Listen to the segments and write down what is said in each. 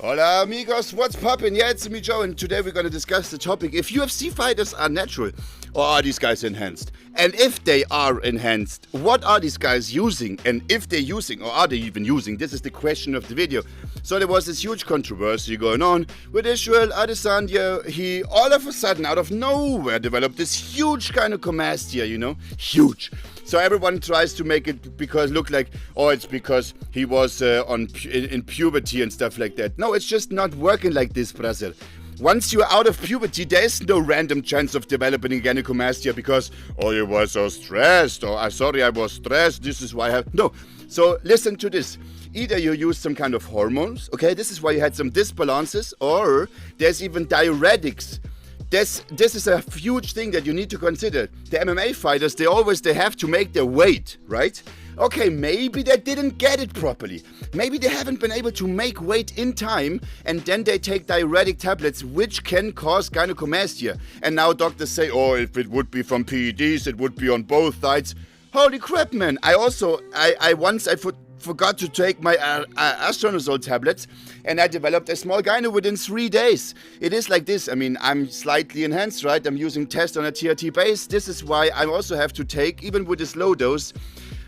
Hola amigos, what's poppin'? Yeah, it's me Joe, and today we're gonna discuss the topic if UFC fighters are natural or are these guys enhanced? And if they are enhanced, what are these guys using? And if they're using, or are they even using? This is the question of the video. So there was this huge controversy going on with Israel Adesanya. He all of a sudden, out of nowhere, developed this huge gynecomastia, huge. So everyone tries to make it look like, oh, it's because he was in puberty and stuff like that. No, it's just not working like this, brother. Once you're out of puberty, there is no random chance of developing a gynecomastia because, oh, you were so stressed, or I was stressed, this is why I have... No. So listen to this. Either you use some kind of hormones, okay, this is why you had some disbalances, or there's even diuretics. This is a huge thing that you need to consider. The MMA fighters, they have to make their weight, right? Okay, maybe they didn't get it properly. Maybe they haven't been able to make weight in time, and then they take diuretic tablets, which can cause gynecomastia. And now doctors say, oh, if it would be from PEDs, it would be on both sides. Holy crap, man. I forgot to take my astronazole tablets, and I developed a small gyno within 3 days. It is like this. I mean, I'm slightly enhanced, right? I'm using test on a TRT base. This is why I also have to take, even with this low dose,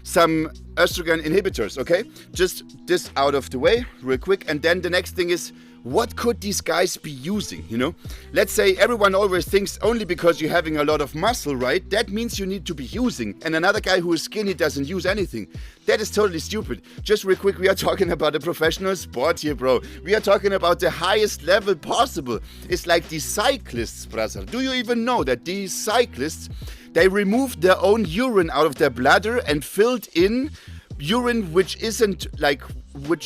some estrogen inhibitors, okay? Just this out of the way real quick. And then the next thing is, what could these guys be using, Let's say everyone always thinks only because you're having a lot of muscle, right? That means you need to be using. And another guy who is skinny doesn't use anything. That is totally stupid. Just real quick, we are talking about a professional sport here, bro. We are talking about the highest level possible. It's like these cyclists, brother. Do you even know that these cyclists, they removed their own urine out of their bladder and filled in urine which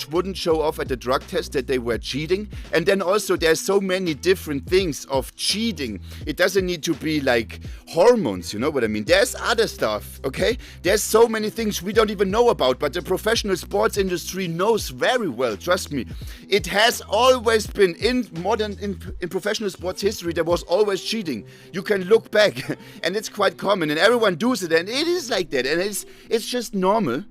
wouldn't show off at the drug test that they were cheating? And then also there's so many different things of cheating. It doesn't need to be like hormones, you know what I mean? There's other stuff, okay? There's so many things we don't even know about, but the professional sports industry knows very well, trust me. It has always been in professional sports history, there was always cheating. You can look back and it's quite common and everyone does it, and it is like that, and it's just normal.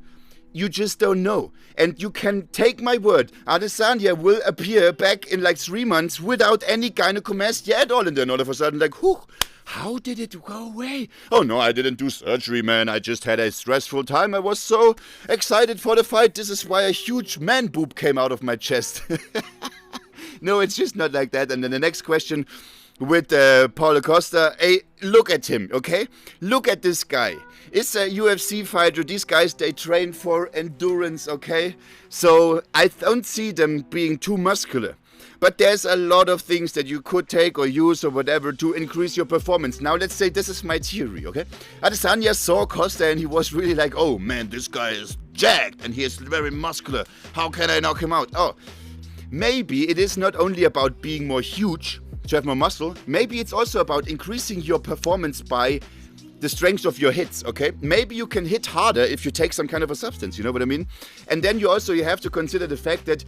You just don't know. And you can take my word, Adesanya will appear back in like 3 months without any gynecomastia at all. And then all of a sudden, like, whew, how did it go away? Oh no, I didn't do surgery, man. I just had a stressful time. I was so excited for the fight. This is why a huge man boob came out of my chest. No, it's just not like that. And then the next question with Paulo Costa. Hey, look at him, okay? Look at this guy. It's a UFC fighter. These guys, they train for endurance, okay? So I don't see them being too muscular. But there's a lot of things that you could take or use or whatever to increase your performance. Now, let's say this is my theory, okay? Adesanya saw Costa and he was really like, oh man, this guy is jacked and he is very muscular. How can I knock him out? Oh, maybe it is not only about being more huge, to have more muscle. Maybe it's also about increasing your performance by the strength of your hits, okay? Maybe you can hit harder if you take some kind of a substance, you know what I mean? And then you have to consider the fact that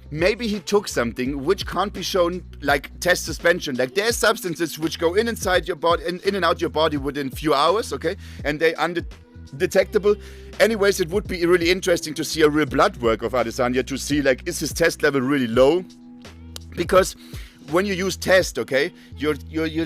maybe he took something which can't be shown, like test suspension. Like there's substances which go inside your body, in and out your body within few hours, okay? And they undetectable. Anyways, it would be really interesting to see a real blood work of Adesanya to see, like, is his test level really low? Because when you use test, okay, your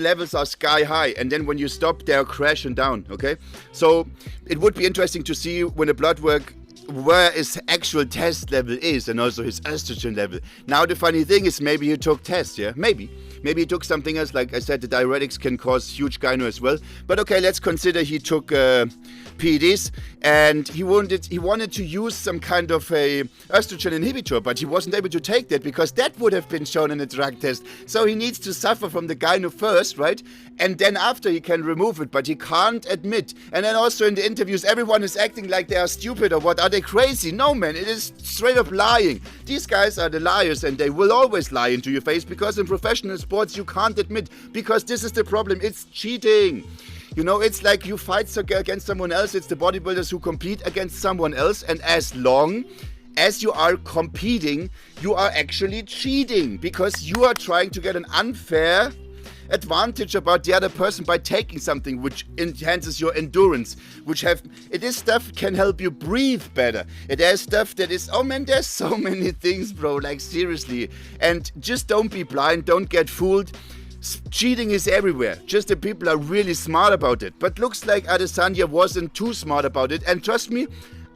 levels are sky high, and then when you stop, they're crashing down, okay? So it would be interesting to see when the blood work where his actual test level is, and also his estrogen level. Now the funny thing is, maybe he took test, yeah? Maybe he took something else. Like I said, the diuretics can cause huge gyno as well. But okay, let's consider he took PEDs, and he wanted to use some kind of a estrogen inhibitor, but he wasn't able to take that because that would have been shown in a drug test. So he needs to suffer from the gyno first, right? And then after he can remove it, but he can't admit. And then also in the interviews, everyone is acting like they are stupid or what. Are they crazy? No, man, it is straight up lying. These guys are the liars, and they will always lie into your face, because in professional sports you can't admit, because this is the problem. It's cheating. You know, it's like you fight against someone else. It's the bodybuilders who compete against someone else, and as long as you are competing, you are actually cheating, because you are trying to get an unfair advantage about the other person by taking something which enhances your endurance, this stuff can help you breathe better. It has stuff that is, oh man, there's so many things, bro, like seriously. And just don't be blind, don't get fooled. Cheating is everywhere, just the people are really smart about it. But looks like Adesanya wasn't too smart about it, and trust me,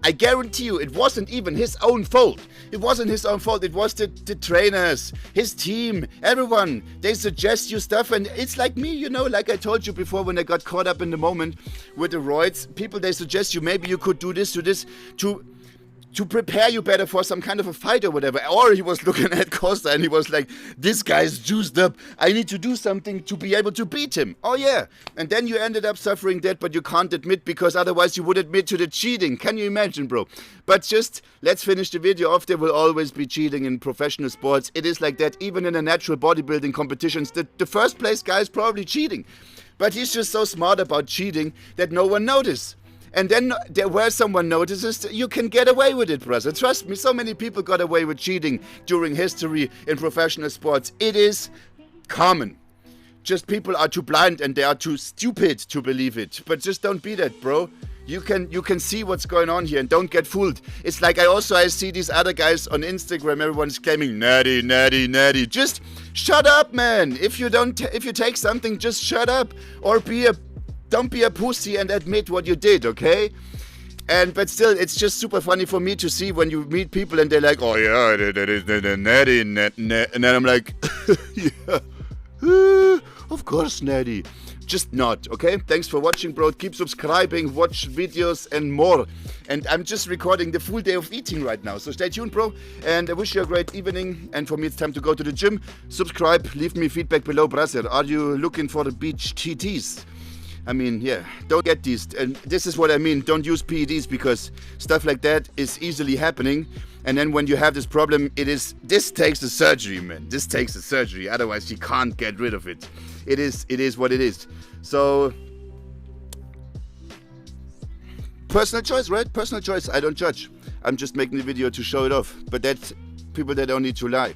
I guarantee you, it wasn't even his own fault. It wasn't his own fault. It was the trainers, his team, everyone. They suggest you stuff, and it's like me, you know, like I told you before when I got caught up in the moment with the roids. People, they suggest you, maybe you could do this, to prepare you better for some kind of a fight or whatever. Or he was looking at Costa and he was like, this guy's juiced up. I need to do something to be able to beat him. Oh yeah. And then you ended up suffering that, but you can't admit because otherwise you would admit to the cheating. Can you imagine, bro? But just, let's finish the video off. There will always be cheating in professional sports. It is like that even in the natural bodybuilding competitions. The first place guy is probably cheating. But he's just so smart about cheating that no one noticed. And then where someone notices, you can get away with it, brother. Trust me, so many people got away with cheating during history in professional sports. It is common. Just people are too blind and they are too stupid to believe it. But just don't be that, bro. You can see what's going on here and don't get fooled. It's like I see these other guys on Instagram, everyone's claiming natty, natty, natty. Just shut up, man. If you take something, just shut up. Or don't be a pussy and admit what you did, okay? But still, it's just super funny for me to see when you meet people and they're like, oh yeah, that is natty, and then I'm like, yeah, of course, natty. Just not, okay? Thanks for watching, bro. Keep subscribing, watch videos and more. And I'm just recording the full day of eating right now. So stay tuned, bro. And I wish you a great evening. And for me, it's time to go to the gym. Subscribe, leave me feedback below, brother. Are you looking for the beach TTs? I mean, yeah, don't get these. And this is what I mean. Don't use PEDs because stuff like that is easily happening. And then when you have this problem, this takes a surgery, man. This takes a surgery. Otherwise, you can't get rid of it. It is what it is. So, personal choice, right? Personal choice. I don't judge. I'm just making the video to show it off. But that's people that don't need to lie.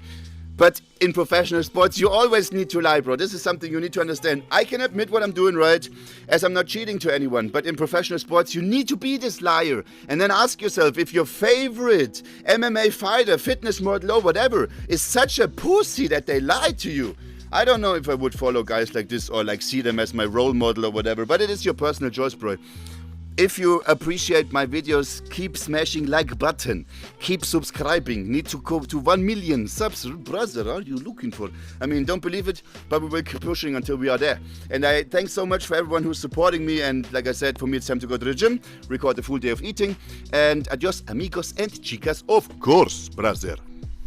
But in professional sports, you always need to lie, bro. This is something you need to understand. I can admit what I'm doing right, as I'm not cheating to anyone. But in professional sports, you need to be this liar. And then ask yourself, if your favorite MMA fighter, fitness model or whatever, is such a pussy that they lie to you, I don't know if I would follow guys like this or like see them as my role model or whatever. But it is your personal choice, bro. If you appreciate my videos, keep smashing like button. Keep subscribing. Need to go to 1 million subs. Brother, are you looking for? I mean, don't believe it, but we will keep pushing until we are there. And I thanks so much for everyone who's supporting me. And like I said, for me, it's time to go to the gym, record the full day of eating. And adios, amigos and chicas, of course, brother.